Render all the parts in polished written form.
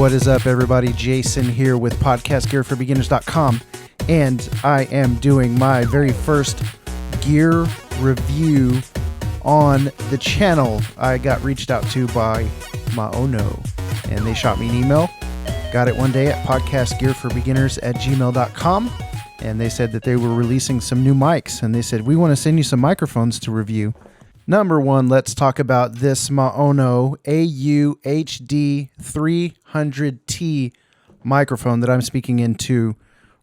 What is up, everybody? Jason here with podcastgearforbeginners.com, and I am doing my very first gear review on the channel. I got reached out to by Maono, and they shot me an email. Got it one day at podcastgearforbeginners@gmail.com, and they said that they were releasing some new mics, and they said, we want to send you some microphones to review. Number one, let's talk about this Maono AU HD300T microphone that I'm speaking into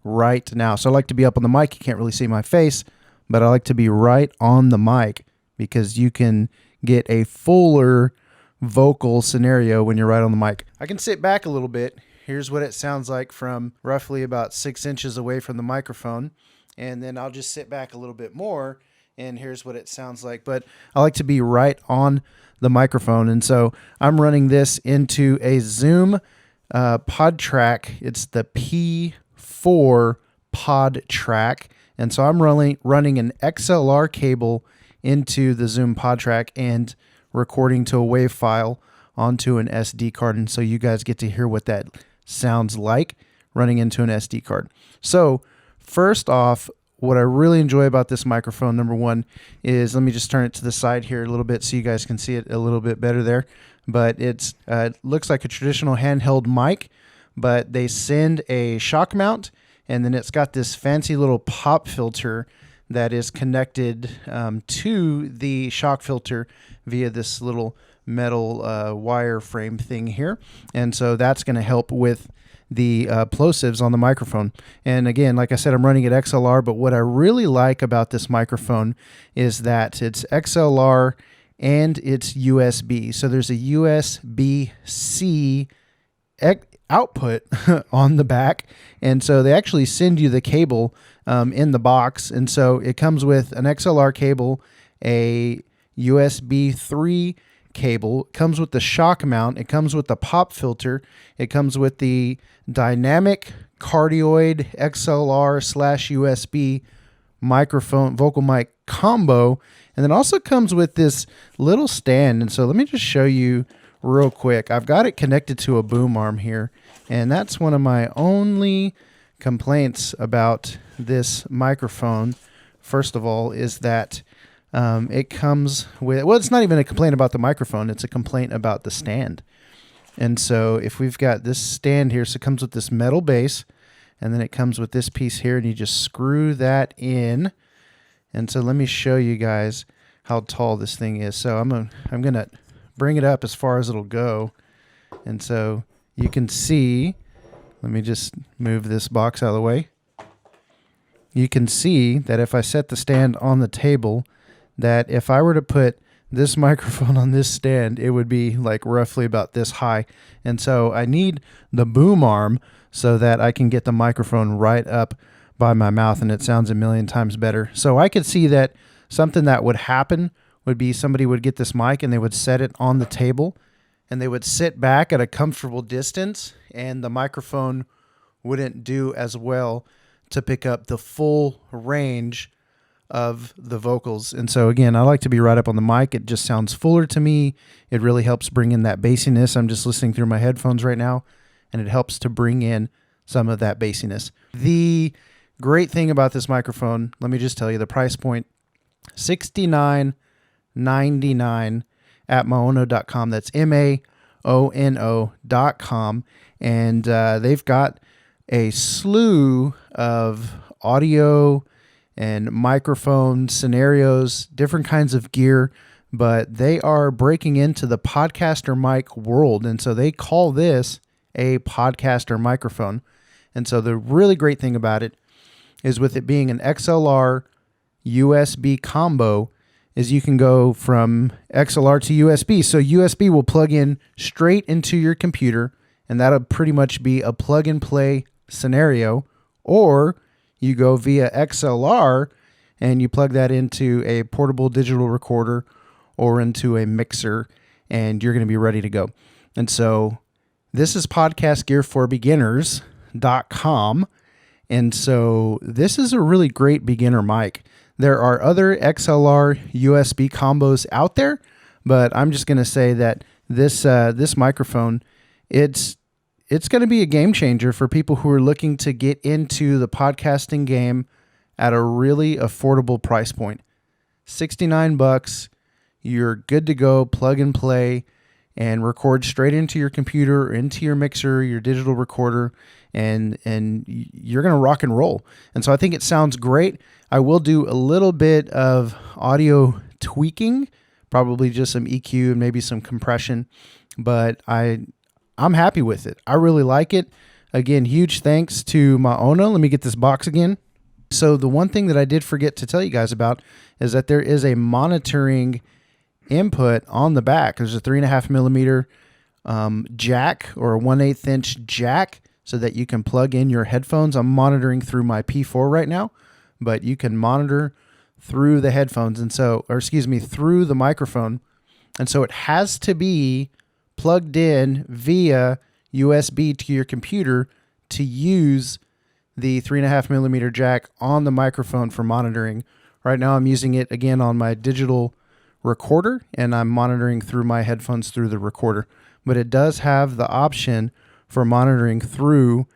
right now. So I like to be up on the mic. You can't really see my face, but I like to be right on the mic because you can get a fuller vocal scenario when you're right on the mic. I can sit back a little bit. Here's what it sounds like from roughly about 6 inches away from the microphone. And then I'll just sit back a little bit more, and here's what it sounds like. But I like to be right on the microphone, and so I'm running this into a Zoom pod track. It's the P4 pod track, and so I'm running an XLR cable into the Zoom pod track and recording to a WAV file onto an SD card, and so you guys get to hear what that sounds like running into an SD card. So first off, what I really enjoy about this microphone, number one, is, let me just turn it to the side here a little bit so you guys can see it a little bit better there. But it looks like a traditional handheld mic, but they send a shock mount, and then it's got this fancy little pop filter that is connected to the shock filter via this little metal wire frame thing here. And so that's going to help with the plosives on the microphone. And again, like I said, I'm running at XLR, but what I really like about this microphone is that it's XLR and it's USB. So there's a USB-C output on the back, and so they actually send you the cable in the box. And so it comes with an XLR cable, a USB 3 cable, it comes with the shock mount, it comes with the pop filter, it comes with the dynamic cardioid XLR/USB microphone vocal mic combo, and then also comes with this little stand. And so let me just show you real quick. I've got it connected to a boom arm here, and that's one of my only complaints about this microphone. First of all, is that it comes with, well, it's not even a complaint about the microphone, it's a complaint about the stand. And so if we've got this stand here, so it comes with this metal base, and then it comes with this piece here, and you just screw that in. And so let me show you guys how tall this thing is. So I'm gonna bring it up as far as it'll go. And so you can see, let me just move this box out of the way. You can see that if I set the stand on the table, that if I were to put this microphone on this stand, it would be like roughly about this high. And so I need the boom arm so that I can get the microphone right up by my mouth, and it sounds a million times better. So I could see that something that would happen would be somebody would get this mic and they would set it on the table and they would sit back at a comfortable distance, and the microphone wouldn't do as well to pick up the full range of the vocals. And so again, I like to be right up on the mic. It just sounds fuller to me. It really helps bring in that bassiness. I'm just listening through my headphones right now, and it helps to bring in some of that bassiness. The great thing about this microphone, let me just tell you the price point, $69.99 at maono.com. That's MAONO.com. And they've got a slew of audio and microphone scenarios, different kinds of gear, but they are breaking into the podcaster mic world. And so they call this a podcaster microphone. And so the really great thing about it is, with it being an XLR USB combo, is you can go from XLR to USB. So USB will plug in straight into your computer, and that'll pretty much be a plug and play scenario. Or you go via XLR and you plug that into a portable digital recorder or into a mixer, and you're going to be ready to go. And so this is podcastgearforbeginners.com. And so this is a really great beginner mic. There are other XLR USB combos out there, but I'm just going to say that this microphone, it's it's going to be a game changer for people who are looking to get into the podcasting game at a really affordable price point. $69, you're good to go, plug and play, and record straight into your computer or into your mixer, your digital recorder, and you're going to rock and roll. And so I think it sounds great. I will do a little bit of audio tweaking, probably just some EQ and maybe some compression, but I'm happy with it. I really like it. Again, huge thanks to Maono. Let me get this box again. So the one thing that I did forget to tell you guys about is that there is a monitoring input on the back. There's a 3.5 millimeter jack, or a 1/8 inch jack, so that you can plug in your headphones. I'm monitoring through my P4 right now, but you can monitor through the headphones, and so, or excuse me, through the microphone. And so it has to be plugged in via USB to your computer to use the 3.5 millimeter jack on the microphone for monitoring. Right now I'm using it again on my digital recorder, and I'm monitoring through my headphones through the recorder, but it does have the option for monitoring through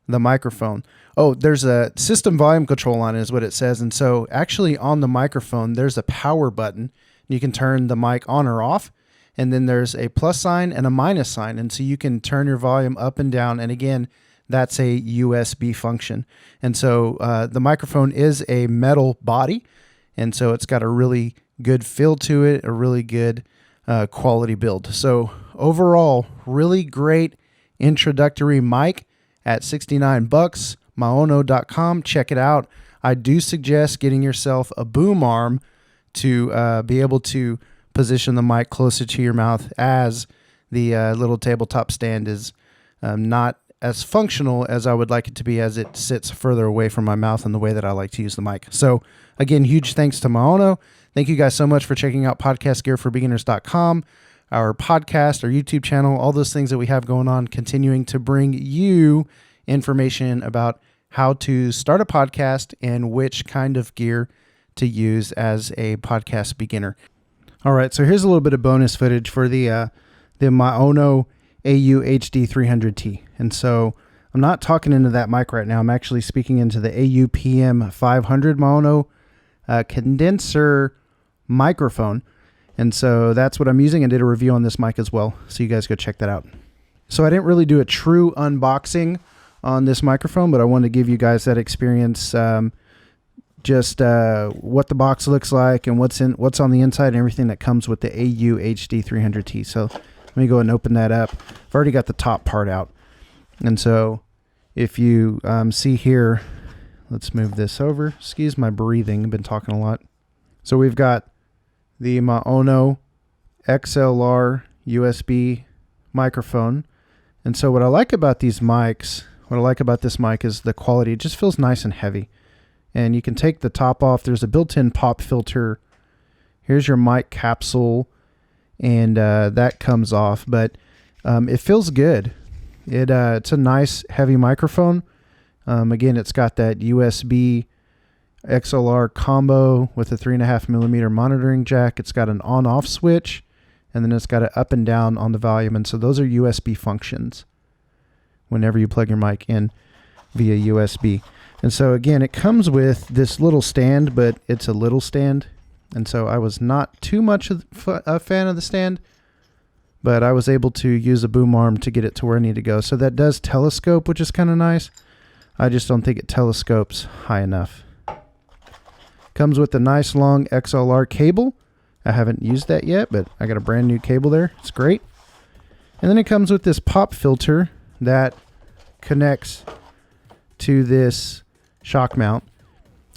the microphone. Oh, there's a system volume control on it is what it says. And so actually on the microphone, there's a power button. You can turn the mic on or off, and then there's a plus sign and a minus sign. And so you can turn your volume up and down. And again, that's a USB function. And so the microphone is a metal body, and so it's got a really good feel to it, a really good quality build. So overall, really great introductory mic at $69. Maono.com. Check it out. I do suggest getting yourself a boom arm to be able to position the mic closer to your mouth, as the little tabletop stand is not as functional as I would like it to be, as it sits further away from my mouth in the way that I like to use the mic. So again, huge thanks to Maono. Thank you guys so much for checking out podcastgearforbeginners.com, our podcast, our YouTube channel, all those things that we have going on, continuing to bring you information about how to start a podcast and which kind of gear to use as a podcast beginner. All right, so here's a little bit of bonus footage for the Maono AU HD300T. And so I'm not talking into that mic right now. I'm actually speaking into the AU PM500 Maono condenser microphone. And so that's what I'm using. I did a review on this mic as well, so you guys go check that out. So I didn't really do a true unboxing on this microphone, but I wanted to give you guys that experience, just what the box looks like and what's on the inside and everything that comes with the AU HD300T. So let me go ahead and open that up. I've already got the top part out. And so if you see here, let's move this over. Excuse my breathing. I've been talking a lot. So we've got the Maono XLR USB microphone. And so what I like about these mics, what I like about this mic is the quality. It just feels nice and heavy. And you can take the top off. There's a built-in pop filter. Here's your mic capsule, and that comes off. But it feels good. It's a nice heavy microphone. Again, it's got that USB XLR combo with a 3.5 millimeter monitoring jack. It's got an on-off switch, and then it's got an up and down on the volume. And so those are USB functions whenever you plug your mic in via USB. And so again, it comes with this little stand, but it's a little stand. And so I was not too much of a fan of the stand, but I was able to use a boom arm to get it to where I need to go. So that does telescope, which is kind of nice. I just don't think it telescopes high enough. Comes with a nice long XLR cable. I haven't used that yet, but I got a brand new cable there. It's great. And then it comes with this pop filter that connects to this shock mount.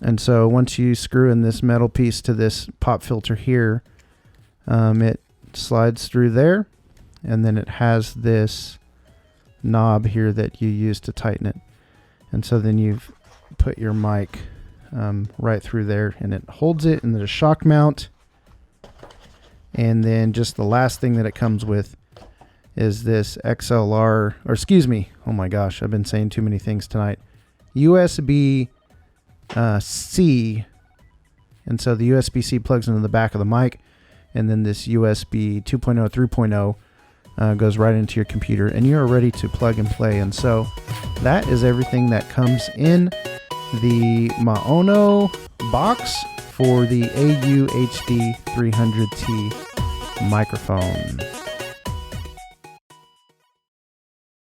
And so once you screw in this metal piece to this pop filter here, it slides through there, and then it has this knob here that you use to tighten it. And so then you've put your mic right through there, and it holds it, and there's a shock mount. And then just the last thing that it comes with is this XLR, or excuse me, oh my gosh, I've been saying too many things tonight. USB-C, and so the USB-C plugs into the back of the mic, and then this USB 2.0, 3.0 goes right into your computer, and you're ready to plug and play. And so that is everything that comes in the Maono box for the AU HD300T microphone.